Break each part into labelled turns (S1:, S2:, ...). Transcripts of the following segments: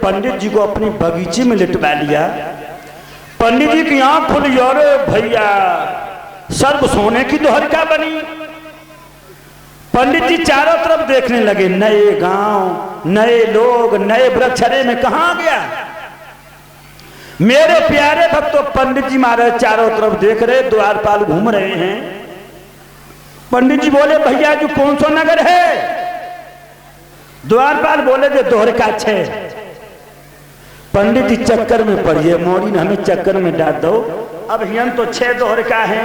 S1: पंडित जी को अपनी बगीचे में लिटवा लिया। पंडित जी की आंख खुली, अरे भैया सर्व सोने की दोहरिका बनी। पंडित जी चारों तरफ देखने लगे, नए गांव, नए लोग, नए वृक्ष, अरे मैं कहां गया। मेरे प्यारे भक्तों, पंडित जी महाराज चारों तरफ देख रहे, द्वारपाल घूम रहे हैं। पंडित जी बोले, भैया जी कौन सा नगर है। द्वारपाल बोले, जो दोहरिका 6। पंडित जी चक्कर में पड़िए, मोड़ी ने हमें चक्कर में डाल दो। अब हियन तो 6 दोहरिका है,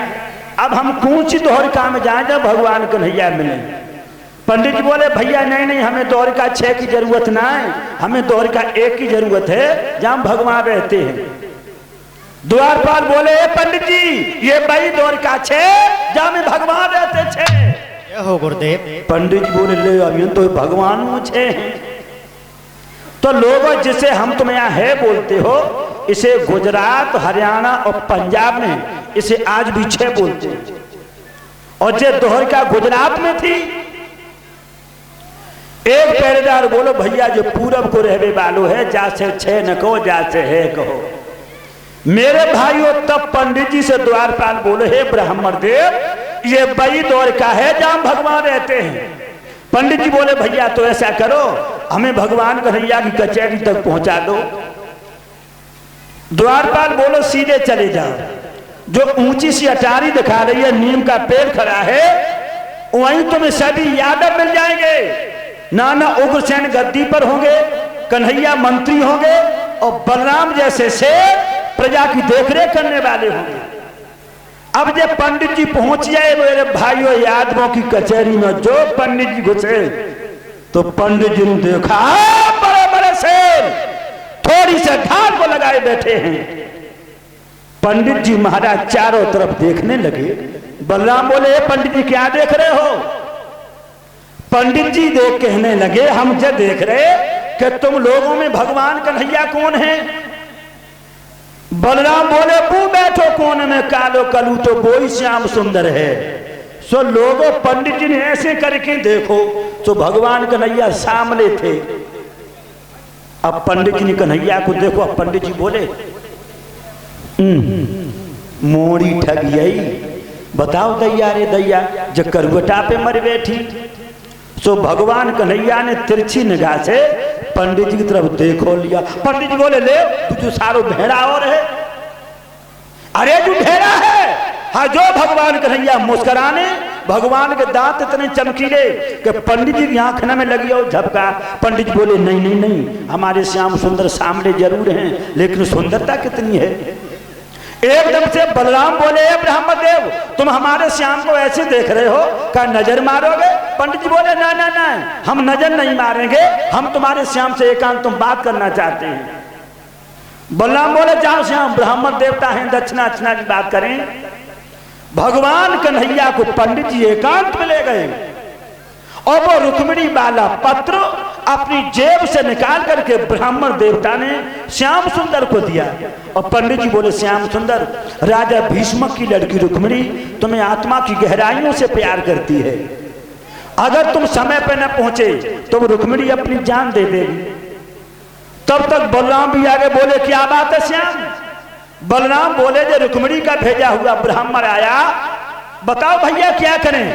S1: अब हम कौन सी दोहरिका में जाए जब भगवान कन्हैया मिले। पंडित जी बोले, भैया नहीं नहीं, हमें दोहरिका 6 की जरूरत ना है, हमें दोहरिका 1 की जरूरत है जहां भगवान रहते हैं। द्वारपाल बोले, पंडित जी ये भाई दोहरिका 6 जहां में भगवान रहते 6
S2: हो गुरुदेव।
S1: पंडित जी बोले, ले अभी तो भगवान मुझे हैं। तो लोग जिसे हम तुम यहाँ है बोलते हो, इसे गुजरात, हरियाणा और पंजाब में इसे आज भी 6 बोलते हैं। और जो दोहरिका गुजरात में थी, एक पहरेदार बोलो, भैया जो पूरब को रहने वालो है, जा से 6 न कहो, जा से है कहो। मेरे भाइयों, तब पंडित जी से द्वारपाल बोले, हे ब्राह्मण देव, ये बड़ी द्वारका है जहां भगवान रहते हैं। पंडित जी बोले, भैया तो ऐसा करो, हमें भगवान कन्हैया की कचहरी तक पहुंचा दो। द्वारपाल बोलो, सीधे चले जाओ, जो ऊंची सी अटारी दिखा रही है, नीम का पेड़ खड़ा है, वहीं तुम्हें सभी यादव मिल जाएंगे। नाना उग्रसेन गद्दी पर होंगे, कन्हैया मंत्री होंगे, और बलराम जैसे से प्रजा की देखरेख करने वाले होंगे। अब जब पंडित जी पहुंच जाए मेरे भाइयों यादवों की कचहरी में, जो पंडित जी घुसे तो पंडित जी ने देखा बड़े बड़े शेर थोड़ी से ढाल को लगाए बैठे हैं। पंडित जी महाराज चारों तरफ देखने लगे। बलराम बोले, पंडित जी क्या देख रहे हो। पंडित जी देख कहने लगे, हम जो देख रहे कि तुम लोगों में भगवान कन्हैया कौन है। बलराम बोले, वो बैठो कोने में कालो कलू तो बोई श्याम सुंदर है। सो लोगों, पंडित जी ने ऐसे करके देखो तो भगवान कन्हैया सामने थे। अब पंडित जी ने कन्हैया को देखो। अब पंडित जी बोले, मोड़ी ठग यही, बताओ दैया रे दैया, जो करवटा पे मर बैठी। सो भगवान कन्हैया ने तिरछी निगाह से पंडित जी की तरफ देखो लिया। पंडित जी बोले, ले तू जो सारो भेड़ा और है। अरे जो भेड़ा है, हाँ, जो भगवान कन्हैया मुस्कुराने, भगवान के दांत इतने चमकीले कि पंडित जी की आंख में लगी और झपका। पंडित जी बोले, नहीं नहीं नहीं, हमारे श्याम सुंदर सामने जरूर हैं, लेकिन सुंदरता कितनी है। एकदम से बलराम बोले, ब्राह्मण देव, तुम हमारे श्याम को ऐसे देख रहे हो, क्या नजर मारोगे। पंडित जी बोले, ना ना ना, हम नजर नहीं मारेंगे, हम तुम्हारे श्याम से एकांत तुम बात करना चाहते हैं। बलराम बोले, जाओ श्याम, ब्राह्मण देवता हैं, दक्षिणा अच्छना की बात करें। भगवान कन्हैया को पंडित जी एकांत में ले गए और वो रुक्मिणी वाला पत्र अपनी जेब से निकाल करके ब्राह्मण देवता ने श्याम सुंदर को दिया। और पंडित जी बोले, श्याम सुंदर, राजा भीष्मक की लड़की रुक्मिणी तुम्हें आत्मा की गहराइयों से प्यार करती है। अगर तुम समय पर न पहुंचे तो रुक्मिणी अपनी जान दे देगी। तब तक बलराम भी आगे बोले, क्या बात है श्याम। बलराम बोले, जो रुक्मिणी का भेजा हुआ ब्राह्मण आया, बताओ भैया क्या करें।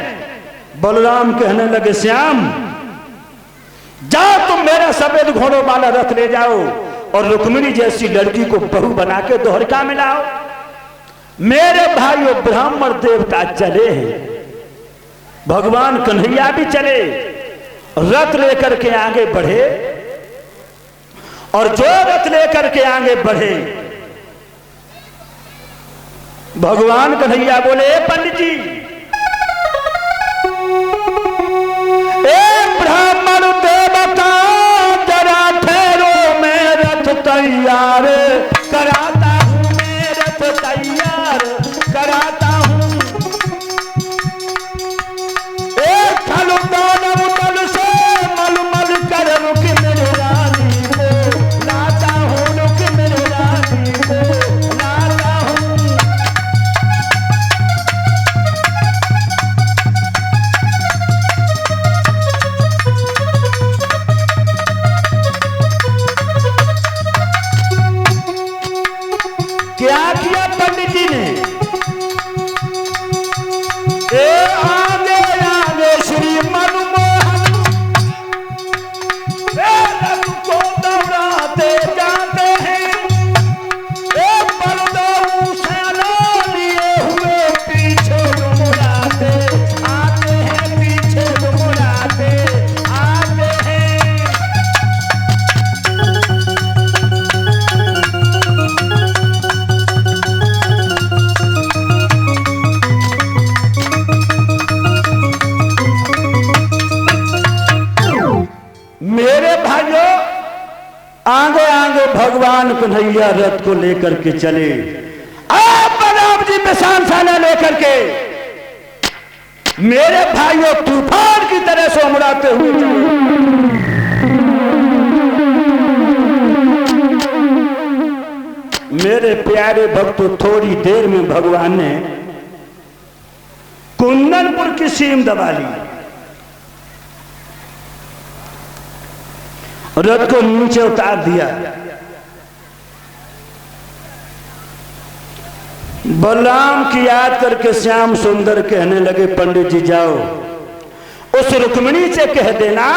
S1: बलराम कहने लगे, श्याम जाओ, तुम मेरा सफेद घोड़ों वाला रथ ले जाओ और रुक्मिणी जैसी लड़की को बहू बना के द्वारका में लाओ। मेरे भाइयों, ब्राह्मण देवता चले हैं, भगवान कन्हैया भी चले, रथ लेकर के आगे बढ़े। और जो रथ लेकर के आगे बढ़े, भगवान कन्हैया बोले, पंडित जी, ब्राह्मण देवता जरा ठहरो, मैं रथ तैयार कराता हूं, मैं रथ तैयार कराता हूं। एक थल दानव तल से मलमल कर रुक मेरे रानी को लाता हूं, रुक मेरे रानी को लाता हूं। आगे आगे भगवान कन्हैया रथ को लेकर के चले। आप बलराम जी बिसानसाना लेकर के मेरे भाइयों तूफान की तरह से उमड़ाते हुए चले। मेरे प्यारे भक्तों, थोड़ी देर में भगवान ने कुंदनपुर की सीम दबा ली। रथ को नीचे उतार दिया। बलराम की याद करके श्याम सुंदर कहने लगे, पंडित जी जाओ उस रुक्मिणी से कह देना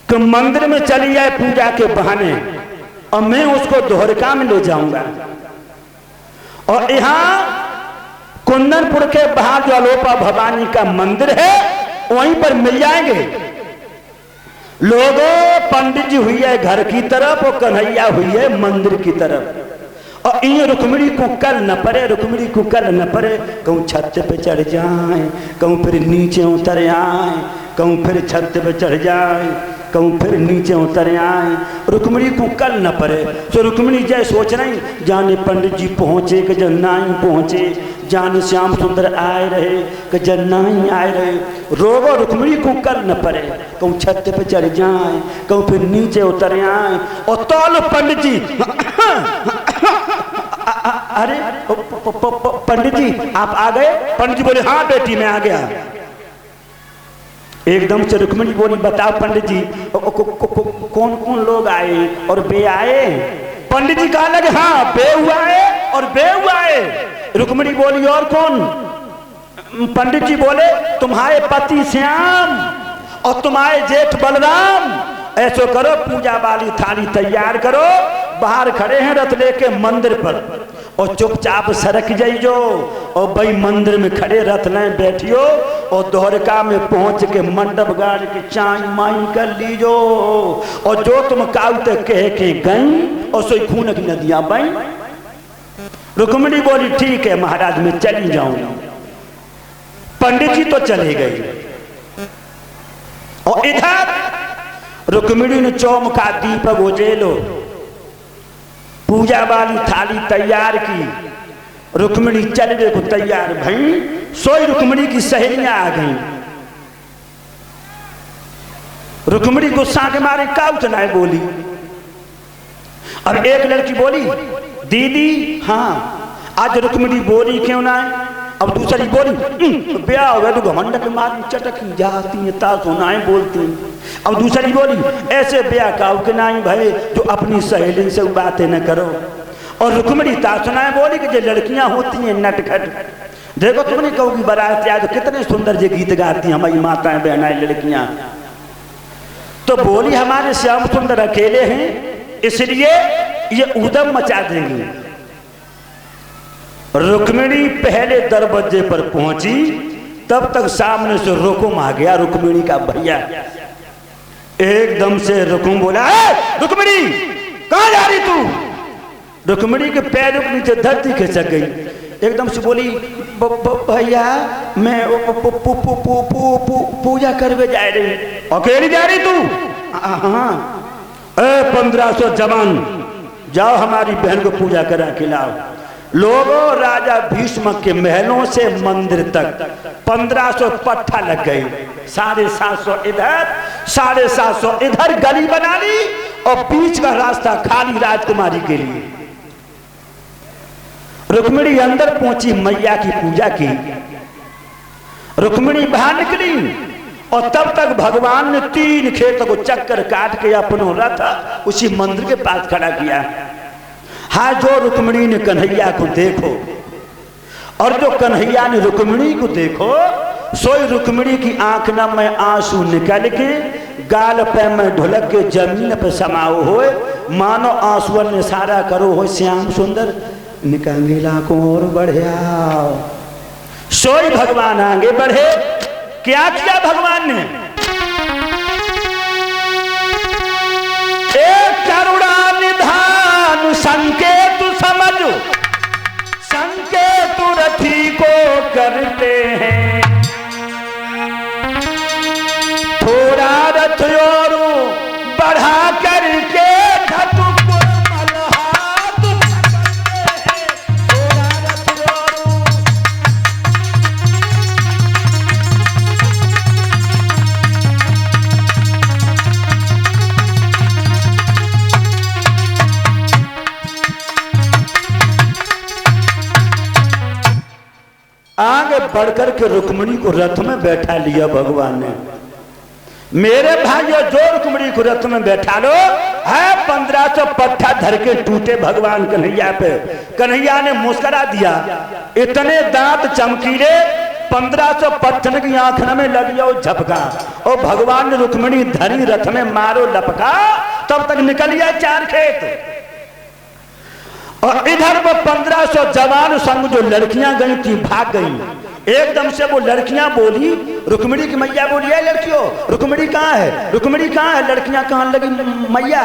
S1: कि मंदिर में चली जाए पूजा के बहाने, और मैं उसको द्वारका में ले जाऊंगा। और यहां कुंदनपुर के बाहर जो अलोपा भवानी का मंदिर है वहीं पर मिल जाएंगे। लोगों, पंडित जी हुई है घर की तरफ और कन्हैया हुई है मंदिर की तरफ। और इन रुक्मिणी को कल न पड़े, रुक्मिणी को कल न पड़े, कहूँ छत पे चढ़ जाए, कहूँ फिर नीचे उतर आए, कहूँ फिर छत पे चढ़ जाए, कहूँ फिर नीचे उतर आए, रुक्मिणी को कल न पड़े। तो रुक्मिणी जय सोच रही, जाने पंडित जी पहुँचे कि जब नाई पहुँचे, जाने श्याम सुंदर आए रहे कि जब नाई आए रहे। रोगो रुक्मिणी को कल न पड़े, कहूँ छत पे चढ़ जाए, कहूँ फिर नीचे उतर आए। और तौल पंडित जी अरे पंडित जी आप आ गए? पंडित जी बोले हाँ बेटी मैं आ गया। एकदम से रुक्मिणी बोली, बताओ पंडित जी कौन कौन लोग आए और बे आए? पंडित जी कहा लगे हाँ बे हुआ है और बे हुआ है। रुक्मिणी बोली और कौन? पंडित जी बोले तुम्हारे पति श्याम और तुम्हारे जेठ बलराम। ऐसो करो पूजा वाली थाली तैयार करो, बाहर खड़े हैं रथ लेके मंदिर पर, और चुपचाप सरक जाइयो और भाई मंदिर में खड़े रथ लें बैठियो और द्वारका में पहुंच के मंडप गाड़ के चाई माई कर लीजो। और जो तुम काउते कह के गई और सोई खून की नदियां बई। रुक्मिणी बोली ठीक है महाराज मैं चली जाऊंगी। पंडित जी तो चले गए और इधर रुक्मिणी ने चौमुखा दीपक उजेलो, पूजा वाली थाली तैयार की। रुक्मिणी चलने को तैयार भई, सोई रुक्मिणी की सहेलियां आ गईं। रुक्मिणी गुस्सा के मारे काउट ना बोली। अब एक लड़की बोली दीदी हाँ आज रुक्मिणी बोली क्यों ना? अब दूसरी बोली ब्याह हो गया तो घमंड के मारी चटक जाती है तासो ना बोलती। अब दूसरी बोली ऐसे ब्याह काउ के ना भाई जो अपनी सहेली से बातें न करो। और रुक्मिणी तासुनाएं बोली कि जो लड़कियां होती हैं नटखट, देखो तुमने कहोगी बारात आज तो कितने सुंदर जे गीत गाती हैं हमारी माताएं बहनाएं लड़कियां। तो बोली हमारे श्याम सुंदर अकेले हैं इसलिए ये उदम मचा देंगी। रुक्मिणी पहले दरवाजे पर पहुंची, तब तक सामने से रुकुम आ गया, रुक्मिणी का भैया। एकदम से रुकुम बोला रुक्मिणी कहां जा रही तू? रुक्मिणी के पैरों के नीचे धरती खिसक गई। एकदम से बोली भैया मैं पूजा करवे जा रही। अकेली जा रही तू? हाँ। 1500 जवान जाओ हमारी बहन को पूजा करा के लाओ। लोगों राजा भीष्म के महलों से मंदिर तक 1500 पट्टा लग गई। 750 इधर 750 इधर गली बना ली और बीच का रास्ता खाली राजकुमारी के लिए। रुक्मिणी अंदर पहुंची, मैया की पूजा की। रुक्मिणी बाहर निकली और तब तक भगवान ने 3 खेतों को चक्कर काट के अपना रथ उसी मंदिर के पास खड़ा किया। हाँ जो रुक्मिणी ने कन्हैया को देखो और जो कन्हैया ने रुक्मिणी को देखो, सोई रुक्मिणी की आंख न में आंसू निकल के गाल पे में ढुलक के जमीन पे समाओ हो, मानो आंसुओं ने सारा करो हो श्याम सुंदर निकांगीला को और बढ़िया। सोई भगवान आगे बढ़े। क्या किया भगवान ने? एक करुणा निधान संकेत समझो, संकेत रथी को करते हैं। थोड़ा रथ और बढ़ा करके बढ़कर के रुक्मिणी को रथ में बैठा लिया भगवान ने। मेरे भाइयों, जो रुक्मिणी को रथ में बैठा लो है, 1500 पट्टा धर के टूटे भगवान कन्हैया पे। कन्हैया ने मुस्कुरा दिया, इतने दांत चमकीले, 1500 पत्थर की आंखन में लग जाओ झपका। और भगवान ने रुक्मिणी धरी रथ में मारो लपका, तब तक निकल गया 4 खेत। और इधर वो 1500 जवान संग जो लड़कियां गई थी भाग गई। एकदम से वो लड़कियां बोली, रुक्मिणी की मैया बोली, है लड़कियों रुक्मिणी कहाँ है, रुक्मिणी कहाँ है। लड़कियां कहाँ लगी, मैया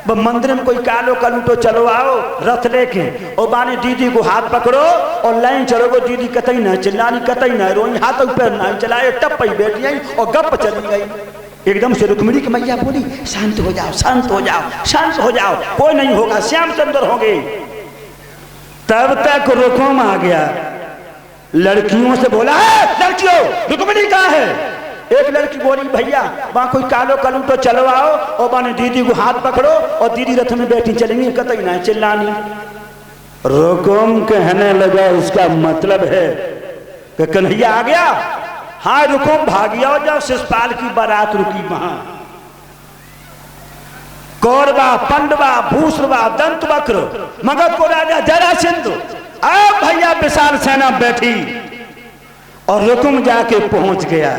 S1: वो मंदिर में कोई कालो कलूटो, चलो आओ रथ लेके। और बानी दीदी को हाथ पकड़ो और लाइन चलोगो। दीदी कतई न चिल्लानी, कतई न रोई, हाथ पैर नहीं चलाए, टप पई बैठी आई और गप चली गई। एकदम से रुक्मिणी की मैया बोली, शांत हो जाओ, शांत हो जाओ, शांत हो जाओ, कोई नहीं होगा, श्याम सुंदर होंगे। तब तक रुकुम आ गया, लड़कियों से बोला, लड़कियों रुक्मिणी कहाँ है। एक लड़की बोली, भैया वहां कोई कालो कलू तो चलो आओ। और माने दीदी को हाथ पकड़ो और दीदी रथ में बैठी चलेंगी, कतई ना चिल्लानी। रुकुम कहने लगा, उसका मतलब है कि कन्हैया आ गया। हाँ रुकुम भाग गया। जब शिषपाल की बारात रुकी वहां, कौरवा, पंडवा, भूसरवा, दंतवक्र, मगध को राजा जरासंध, अब भैया विशाल सेना बैठी और रुकुम जाके पहुंच गया।